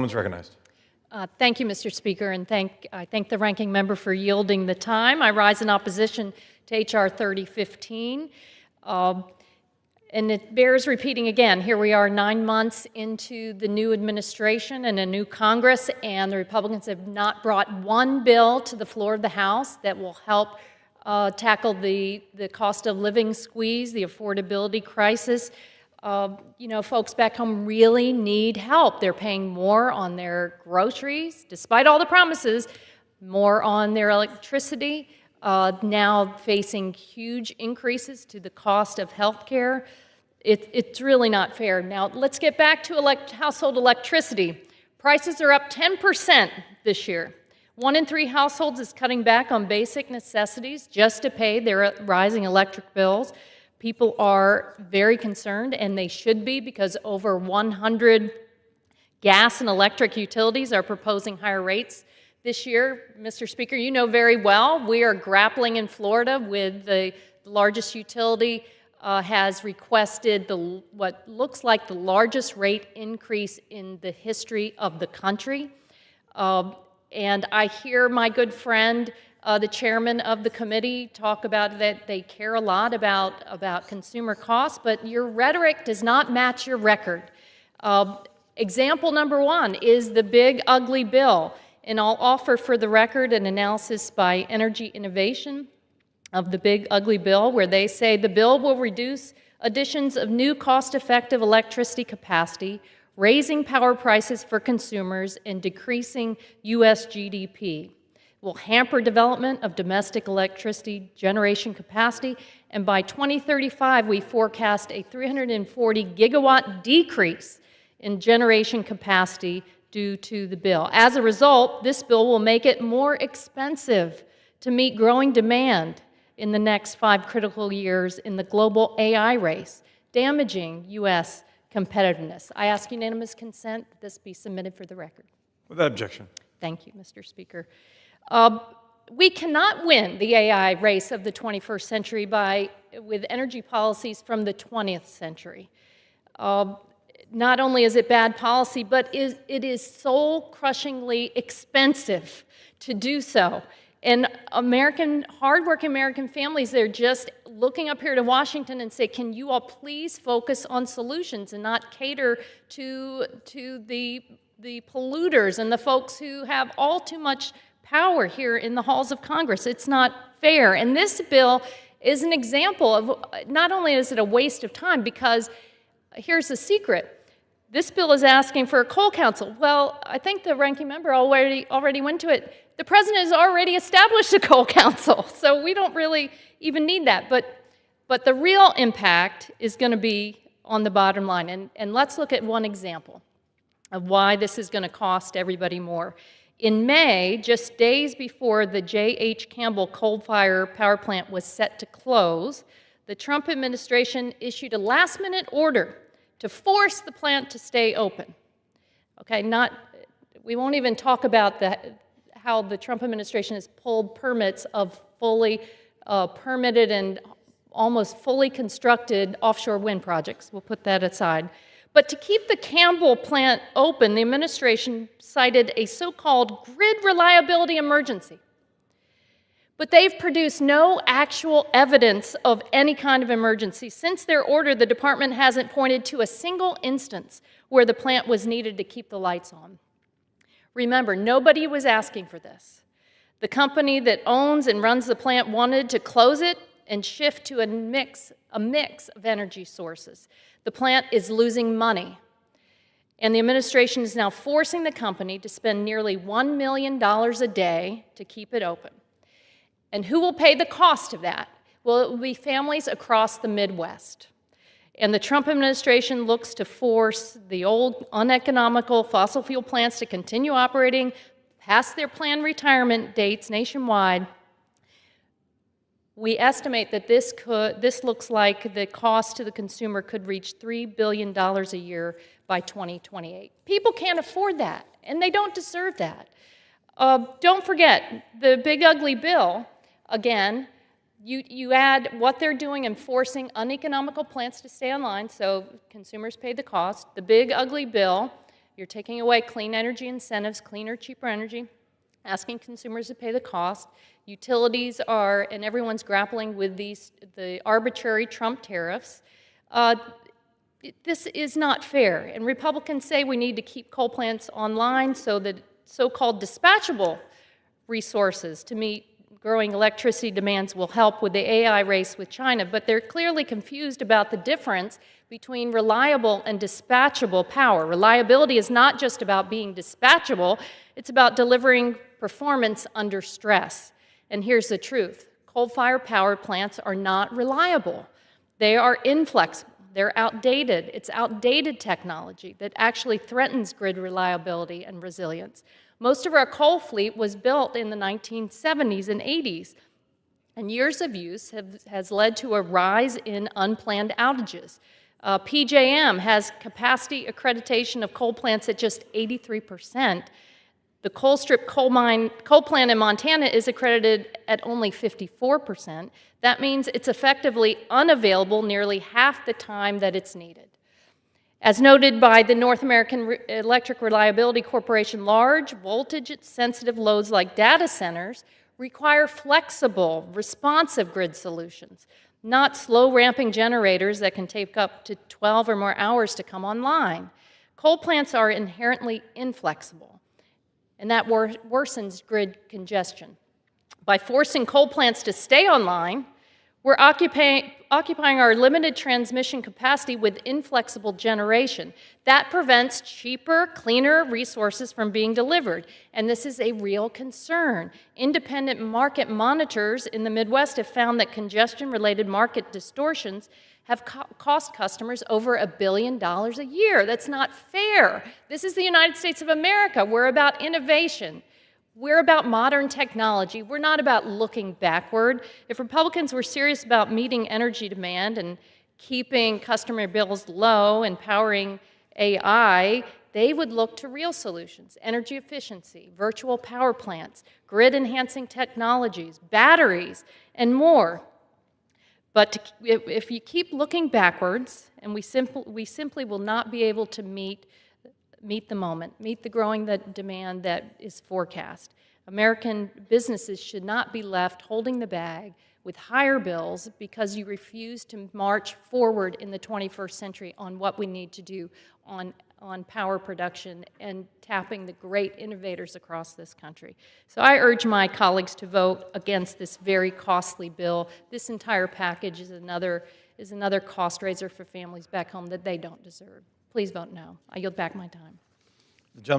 Woman's recognized. Thank you, Mr. Speaker, and I thank the ranking member for yielding the time. I rise in opposition to H.R. 3015. And it bears repeating again. Here we are 9 months into the new administration and a new Congress, and the Republicans have not brought one bill to the floor of the House that will help tackle the cost of living squeeze, the affordability crisis. Folks back home really need help. They're paying more on their groceries, despite all the promises, more on their electricity, now facing huge increases to the cost of health care. It's really not fair. Now, let's get back to household electricity. Prices are up 10% this year. 1 in 3 households is cutting back on basic necessities just to pay their rising electric bills. People are very concerned, and they should be, because over 100 gas and electric utilities are proposing higher rates this year. Mr. Speaker, you know very well, we are grappling in Florida with the largest utility has requested what looks like the largest rate increase in the history of the country. And I hear my good friend, the chairman of the committee, talk about that they care a lot about consumer costs, but your rhetoric does not match your record. Example number 1 is the big, ugly bill. And I'll offer for the record an analysis by Energy Innovation of the big, ugly bill, where they say the bill will reduce additions of new cost-effective electricity capacity, raising power prices for consumers, and decreasing U.S. GDP. Will hamper development of domestic electricity generation capacity, and by 2035, we forecast a 340 gigawatt decrease in generation capacity due to the bill. As a result, this bill will make it more expensive to meet growing demand in the next 5 critical years in the global AI race, damaging U.S. competitiveness. I ask unanimous consent that this be submitted for the record. Without objection. Thank you, Mr. Speaker. We cannot win the AI race of the 21st century with energy policies from the 20th century. Not only is it bad policy, but it is soul-crushingly expensive to do so. And hardworking American families, they're just looking up here to Washington and say, can you all please focus on solutions and not cater to the polluters and the folks who have all too much power here in the halls of Congress. It's not fair. And this bill is an example of, not only is it a waste of time, because here's the secret. This bill is asking for a coal council. Well, I think the ranking member already went to it. The president has already established a coal council, so we don't really even need that. But the real impact is going to be on the bottom line. And let's look at one example of why this is going to cost everybody more. In May, just days before the J.H. Campbell coal-fired power plant was set to close, the Trump administration issued a last-minute order to force the plant to stay open. Okay, we won't even talk about how the Trump administration has pulled permits of fully permitted and almost fully constructed offshore wind projects. We'll put that aside. But to keep the Campbell plant open, the administration cited a so-called grid reliability emergency. But they've produced no actual evidence of any kind of emergency. Since their order, the department hasn't pointed to a single instance where the plant was needed to keep the lights on. Remember, nobody was asking for this. The company that owns and runs the plant wanted to close it and shift to a mix of energy sources. The plant is losing money, and the administration is now forcing the company to spend nearly $1 million a day to keep it open. And who will pay the cost of that? Well, it will be families across the Midwest. And the Trump administration looks to force the old, uneconomical fossil fuel plants to continue operating past their planned retirement dates nationwide. We estimate that this looks like the cost to the consumer could reach $3 billion a year by 2028. People can't afford that, and they don't deserve that. Don't forget, the big ugly bill, again, you add what they're doing in forcing uneconomical plants to stay online, so consumers pay the cost. The big ugly bill, You're taking away clean energy incentives, cleaner, cheaper energy, asking consumers to pay the cost. Utilities are, and everyone's grappling with the arbitrary Trump tariffs. This is not fair, and Republicans say we need to keep coal plants online so that so-called dispatchable resources to meet growing electricity demands will help with the AI race with China, but they're clearly confused about the difference between reliable and dispatchable power. Reliability is not just about being dispatchable, it's about delivering performance under stress. And here's the truth. Coal-fired power plants are not reliable. They are inflexible. They're outdated. It's outdated technology that actually threatens grid reliability and resilience. Most of our coal fleet was built in the 1970s and 80s, and years of use has led to a rise in unplanned outages. PJM has capacity accreditation of coal plants at just 83%. The Colstrip coal plant in Montana is accredited at only 54%. That means it's effectively unavailable nearly half the time that it's needed. As noted by the North American Electric Reliability Corporation, large voltage-sensitive loads like data centers require flexible, responsive grid solutions, not slow-ramping generators that can take up to 12 or more hours to come online. Coal plants are inherently inflexible, and that worsens grid congestion. By forcing coal plants to stay online, we're occupying our limited transmission capacity with inflexible generation. That prevents cheaper, cleaner resources from being delivered, and this is a real concern. Independent market monitors in the Midwest have found that congestion-related market distortions have cost customers over $1 billion a year. That's not fair. This is the United States of America. We're about innovation. We're about modern technology. We're not about looking backward. If Republicans were serious about meeting energy demand and keeping customer bills low and powering AI, they would look to real solutions: energy efficiency, virtual power plants, grid-enhancing technologies, batteries, and more. But if you keep looking backwards, and we simply will not be able to meet the moment, meet the growing demand that is forecast. American businesses should not be left holding the bag with higher bills because you refuse to march forward in the 21st century on what we need to do on power production and tapping the great innovators across this country. So I urge my colleagues to vote against this very costly bill. This entire package is another cost raiser for families back home that they don't deserve. Please vote no. I yield back my time. The gentleman